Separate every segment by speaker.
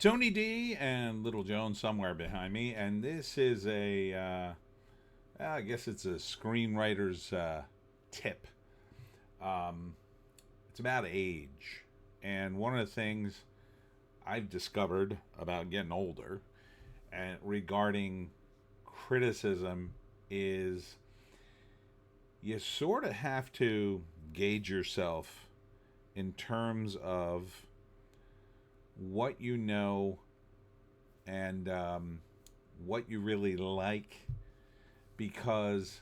Speaker 1: Tony D and Little Jones somewhere behind me, and this is I guess it's a screenwriter's tip. Um, it's about age, and one of the things I've discovered about getting older and regarding criticism is you sort of have to gauge yourself in terms of what you know and what you really like, because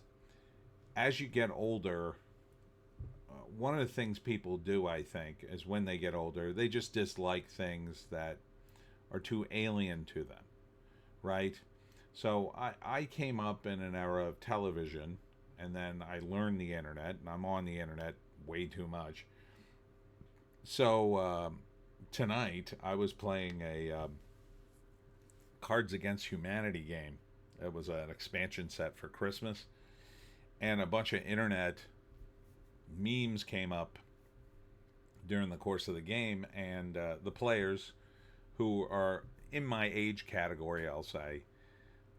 Speaker 1: as you get older, one of the things people do, I think, is when they get older, they just dislike things that are too alien to them, right? So I came up in an era of television, and then I learned the internet, and I'm on the internet way too much. So tonight I was playing a Cards Against Humanity game. It was an expansion set for Christmas, and a bunch of internet memes came up during the course of the game, and the players who are in my age category, I'll say,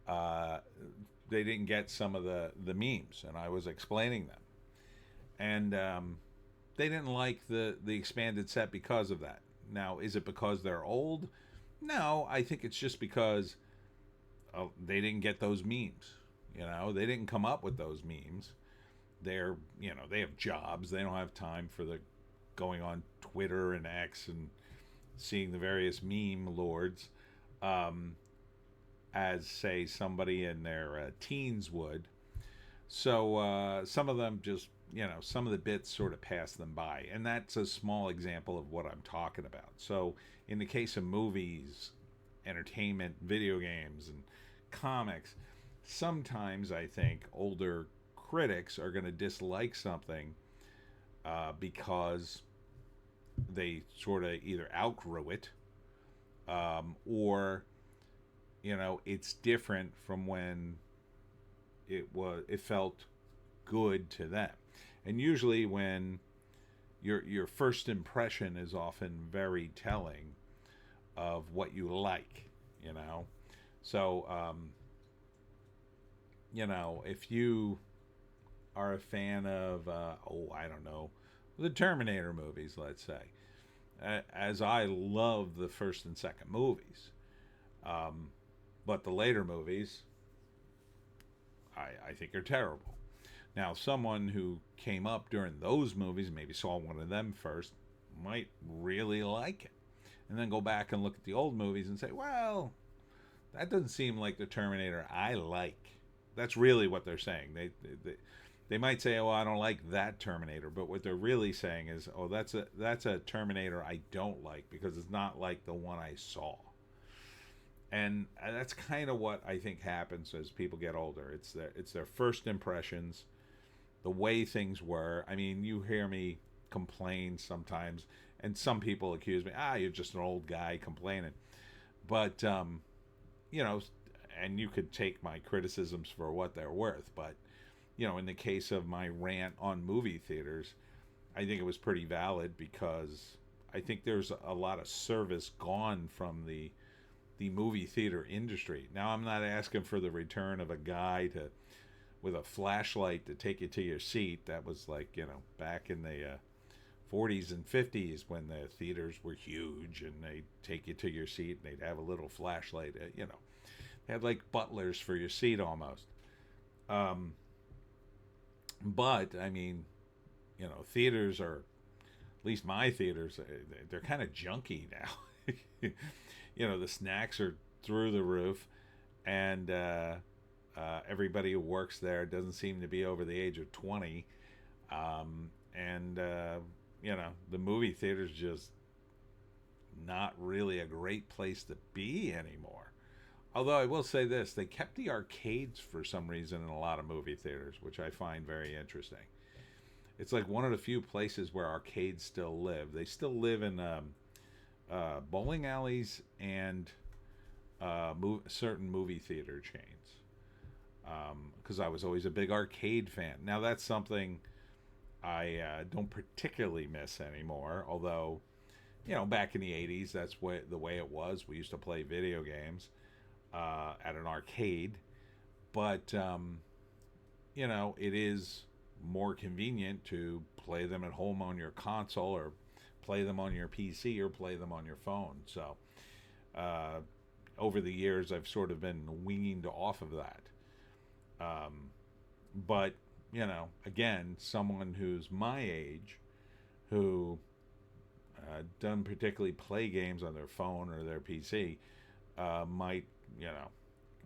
Speaker 1: uh, they didn't get some of the memes, and I was explaining them, and they didn't like the expanded set because of that. Now, is it because they're old? No, I think it's just because they didn't get those memes. They didn't come up with those memes. They have jobs. They don't have time for the going on Twitter and X and seeing the various meme lords, um, as say somebody in their teens would. So some of them just, some of the bits sort of pass them by, and that's a small example of what I'm talking about. So in the case of movies, entertainment, video games, and comics, sometimes I think older critics are going to dislike something because they sort of either outgrew it, or it's different from when it felt good to them. And usually when your first impression is often very telling of what you like, you know. So if you are a fan of I don't know, the Terminator movies, let's say, as I love the first and second movies, um, but the later movies I think are terrible. Now, someone who came up during those movies, maybe saw one of them first, might really like it. And then go back and look at the old movies and say, well, that doesn't seem like the Terminator I like. That's really what they're saying. They might say, oh, I don't like that Terminator. But what they're really saying is, oh, that's a Terminator I don't like because it's not like the one I saw. And that's kind of what I think happens as people get older. It's their first impressions, the way things were. I mean, you hear me complain sometimes, and some people accuse me, you're just an old guy complaining. But you know, and you could take my criticisms for what they're worth. But in the case of my rant on movie theaters, I think it was pretty valid because I think there's a lot of service gone from the movie theater industry. Now, I'm not asking for the return of a guy to with a flashlight to take you to your seat. That was like, back in the 40s and 50s when the theaters were huge and they'd take you to your seat and they'd have a little flashlight. They had like butlers for your seat almost. Um, but, I mean, theaters are, at least my theaters, they're kind of junky now. The snacks are through the roof, and everybody who works there doesn't seem to be over the age of 20. And the movie theater's just not really a great place to be anymore. Although I will say this, they kept the arcades for some reason in a lot of movie theaters, which I find very interesting. It's like one of the few places where arcades still live. They still live in bowling alleys and certain movie theater chains. Because I was always a big arcade fan. Now that's something I don't particularly miss anymore. Although back in the 80s, that's the way it was. We used to play video games at an arcade, but it is more convenient to play them at home on your console, or play them on your PC, or play them on your phone. So uh, over the years, I've sort of been weaned off of that. But again, someone who's my age, who doesn't particularly play games on their phone or their PC, might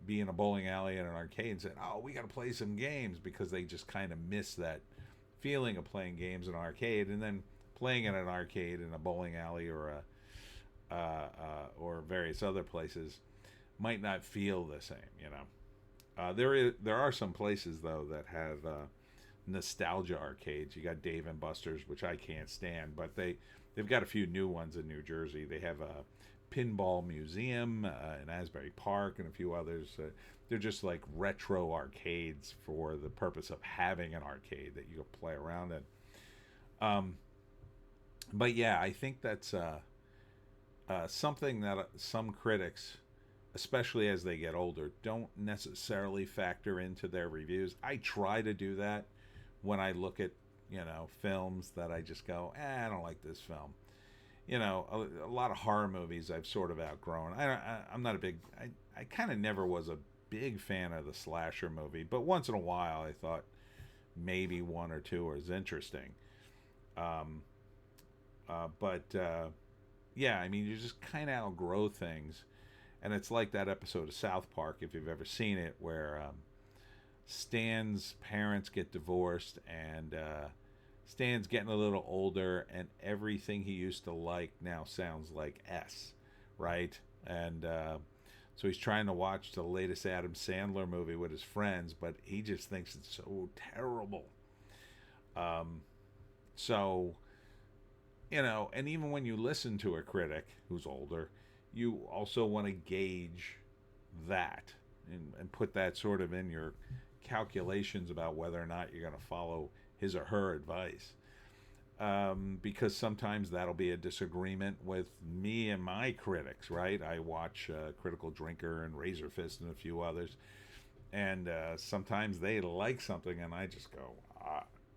Speaker 1: be in a bowling alley at an arcade and say, "Oh, we got to play some games," because they just kind of miss that feeling of playing games in an arcade, and then playing in an arcade in a bowling alley, or various other places might not feel the same. There are some places though that have nostalgia arcades. You got Dave and Buster's, which I can't stand, but they've got a few new ones in New Jersey. They have a pinball museum in Asbury Park, and a few others. They're just like retro arcades for the purpose of having an arcade that you can play around in. But yeah, I think that's something that some critics, especially as they get older, don't necessarily factor into their reviews. I try to do that when I look at films that I just go, I don't like this film. A lot of horror movies I've sort of outgrown. I'm not a big. I kind of never was a big fan of the slasher movie, but once in a while I thought maybe one or two was interesting. Um, but yeah, I mean, you just kind of outgrow things, and it's like that episode of South Park, if you've ever seen it, where Stan's parents get divorced, and Stan's getting a little older, and everything he used to like now sounds like S, right? And so he's trying to watch the latest Adam Sandler movie with his friends, but he just thinks it's so terrible. So, and even when you listen to a critic who's older, you also want to gauge that, and put that sort of in your calculations about whether or not you're going to follow his or her advice. Because sometimes that'll be a disagreement with me and my critics, right? I watch Critical Drinker and Razor Fist and a few others, and sometimes they like something, and I just go,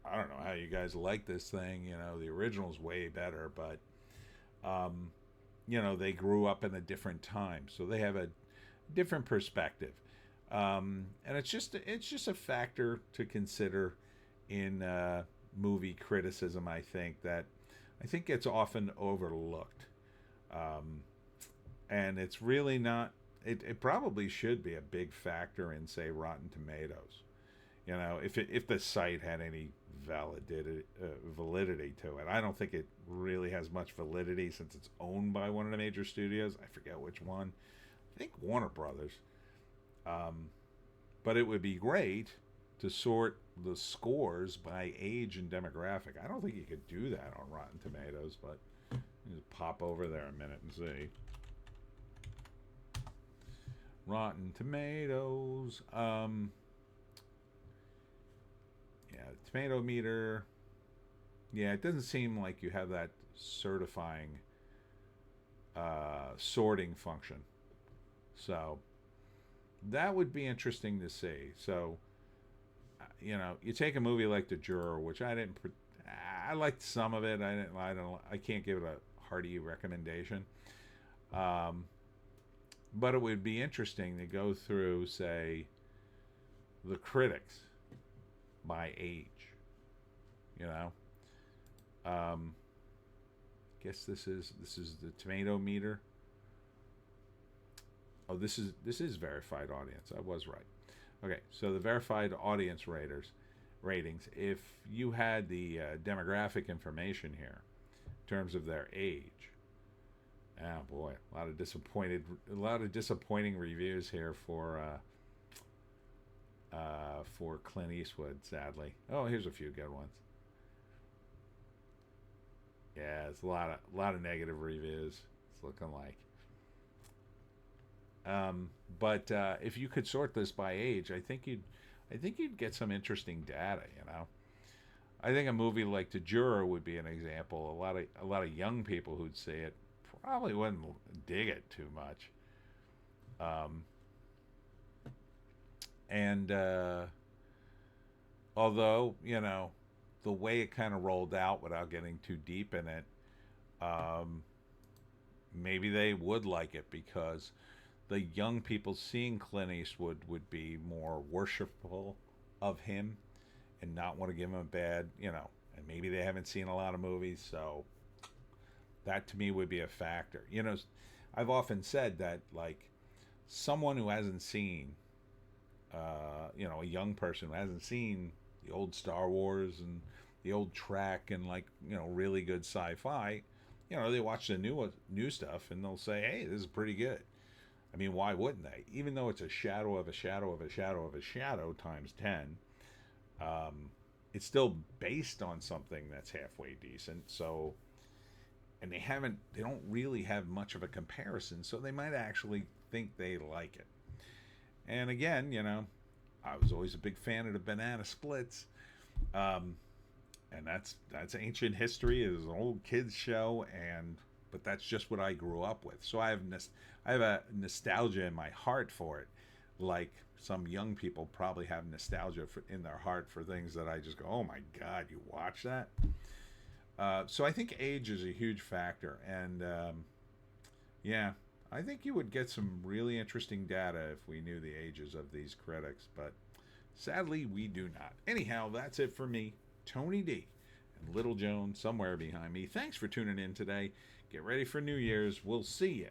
Speaker 1: I don't know how you guys like this thing. The original's way better, but they grew up in a different time, so they have a different perspective, and it's just a factor to consider in movie criticism. I think gets often overlooked, and it's really not. It probably should be a big factor in, say, Rotten Tomatoes. If the site had any validity to it. I don't think it really has much validity, since it's owned by one of the major studios. I forget which one. I think Warner Brothers. But it would be great to sort the scores by age and demographic. I don't think you could do that on Rotten Tomatoes, but just pop over there a minute and see. Rotten Tomatoes. Yeah, tomato meter. Yeah, it doesn't seem like you have that certifying sorting function. So that would be interesting to see. So you take a movie like The Juror, which I liked some of it. I can't give it a hearty recommendation. But it would be interesting to go through, say, the critics by age. Guess this is the tomato meter. Oh, this is verified audience. I was right. Okay, so the verified audience ratings. If you had the demographic information here in terms of their age, oh boy, a lot of disappointing reviews here for Clint Eastwood, sadly. Oh, here's a few good ones. Yeah, it's a lot of negative reviews. It's looking like. But if you could sort this by age, I think you'd get some interesting data. I think a movie like DiGerolamo would be an example. A lot of young people who'd see it probably wouldn't dig it too much. Um, and although the way it kind of rolled out without getting too deep in it, um, maybe they would like it because the young people seeing Clint Eastwood would be more worshipful of him and not want to give him a bad, and maybe they haven't seen a lot of movies, so that to me would be a factor. I've often said that, like, someone who hasn't seen, a young person who hasn't seen the old Star Wars and the old Trek and, like, really good sci-fi, they watch the new stuff and they'll say, "Hey, this is pretty good." I mean, why wouldn't they? Even though it's a shadow of a shadow of a shadow of a shadow times 10, um, it's still based on something that's halfway decent. So, and they don't really have much of a comparison, so they might actually think they like it. And again, I was always a big fan of the banana splits. Um, and that's ancient history. It was an old kids show, and but that's just what I grew up with. So I have a nostalgia in my heart for it, like some young people probably have nostalgia in their heart for things that I just go, "Oh my God, you watch that." So I think age is a huge factor, and yeah, I think you would get some really interesting data if we knew the ages of these critics, but sadly we do not. Anyhow, that's it for me, Tony D, and Little Joan somewhere behind me. Thanks for tuning in today. Get ready for New Year's. We'll see you